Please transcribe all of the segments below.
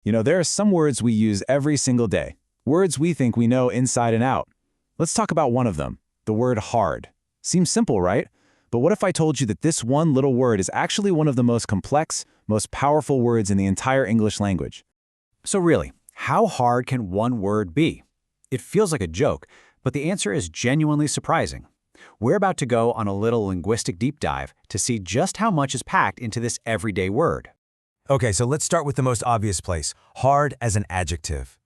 There are some words we use every single day, words we think we know inside and out. Let's talk about one of them, the word hard. Seems simple, right? But what if I told you that this one little word is actually one of the most complex, most powerful words in the entire English language? So really, how hard can one word be? It feels like a joke, but the answer is genuinely surprising. We're about to go on a little linguistic deep dive to see just how much is packed into this everyday word. Okay, so let's start with the most obvious place, hard as an adjective.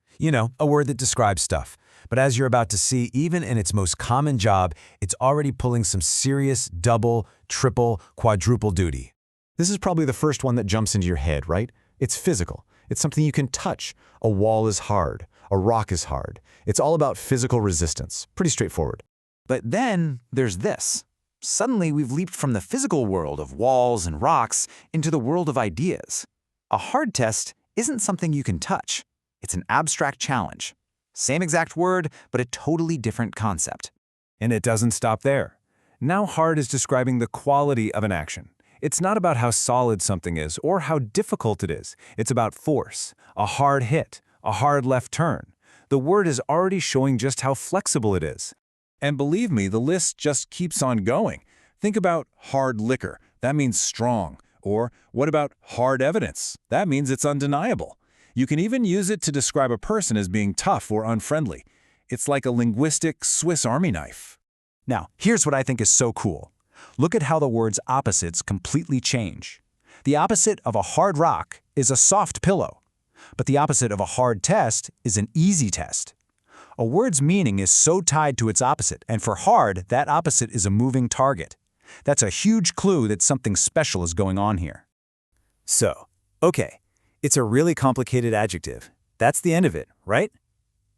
A word that describes stuff. But as you're about to see, even in its most common job, it's already pulling some serious double, triple, quadruple duty. This is probably the first one that jumps into your head, right? It's physical. It's something you can touch. A wall is hard. A rock is hard. It's all about physical resistance. Pretty straightforward. But then there's this. Suddenly, we've leaped from the physical world of walls and rocks into the world of ideas. A hard test isn't something you can touch. It's an abstract challenge. Same exact word, but a totally different concept. And it doesn't stop there. Now hard is describing the quality of an action. It's not about how solid something is or how difficult it is. It's about force, a hard hit, a hard left turn. The word is already showing just how flexible it is. And believe me, the list just keeps on going. Think about hard liquor. That means strong. Or what about hard evidence? That means it's undeniable. You can even use it to describe a person as being tough or unfriendly. It's like a linguistic Swiss Army knife. Now, here's what I think is so cool. Look at how the word's opposites completely change. The opposite of a hard rock is a soft pillow, but the opposite of a hard test is an easy test. A word's meaning is so tied to its opposite, and for hard, that opposite is a moving target. That's a huge clue that something special is going on here. So, okay, it's a really complicated adjective. That's the end of it, right?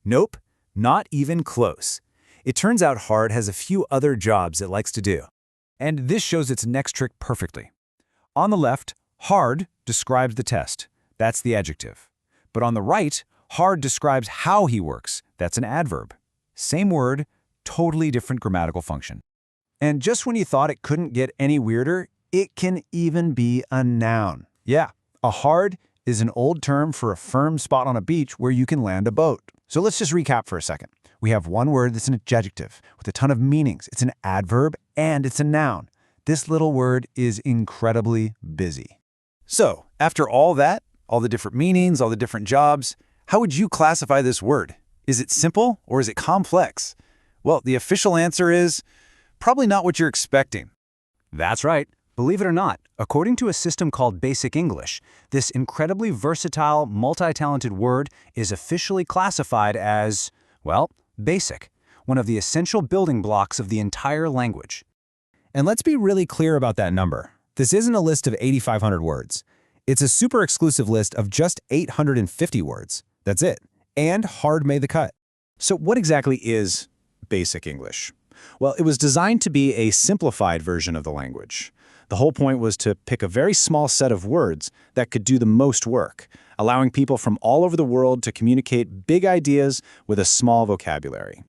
Nope, not even close. It turns out hard has a few other jobs it likes to do. And this shows its next trick perfectly. On the left, hard describes the test. That's the adjective. But on the right, hard describes how he works. That's an adverb. Same word, totally different grammatical function. And just when you thought it couldn't get any weirder, it can even be a noun. Yeah, a hard is an old term for a firm spot on a beach where you can land a boat. So let's just recap for a second. We have one word that's an adjective with a ton of meanings. It's an adverb and it's a noun. This little word is incredibly busy. So, after all that, all the different meanings, all the different jobs, how would you classify this word? Is it simple or is it complex? Well, the official answer is probably not what you're expecting. That's right. Believe it or not, according to a system called Basic English, this incredibly versatile, multi-talented word is officially classified as, well, basic, one of the essential building blocks of the entire language. And let's be really clear about that number. This isn't a list of 8,500 words. It's a super exclusive list of just 850 words. That's it. And hard made the cut. So what exactly is Basic English? Well, it was designed to be a simplified version of the language. The whole point was to pick a very small set of words that could do the most work, allowing people from all over the world to communicate big ideas with a small vocabulary.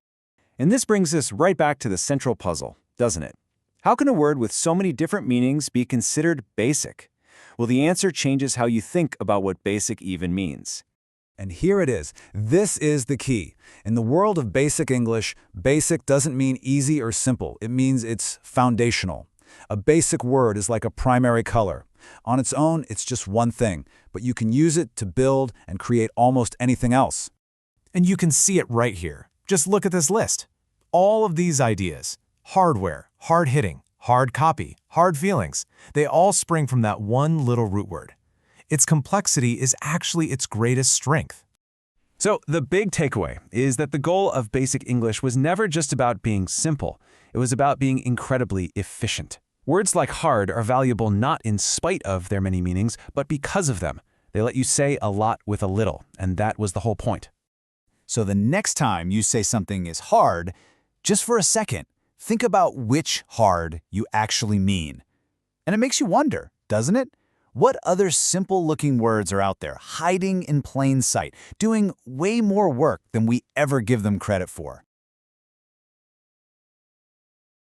And this brings us right back to the central puzzle, doesn't it? How can a word with so many different meanings be considered basic? Well, the answer changes how you think about what basic even means. And here it is. This is the key. In the world of basic English, basic doesn't mean easy or simple. It means it's foundational. A basic word is like a primary color. On its own, it's just one thing, but you can use it to build and create almost anything else. And you can see it right here. Just look at this list. All of these ideas, hardware, hard hitting, hard copy, hard feelings, they all spring from that one little root word. Its complexity is actually its greatest strength. So the big takeaway is that the goal of Basic English was never just about being simple. It was about being incredibly efficient. Words like hard are valuable not in spite of their many meanings, but because of them. They let you say a lot with a little, and that was the whole point. So the next time you say something is hard, just for a second, think about which hard you actually mean. And it makes you wonder, doesn't it? What other simple-looking words are out there, hiding in plain sight, doing way more work than we ever give them credit for?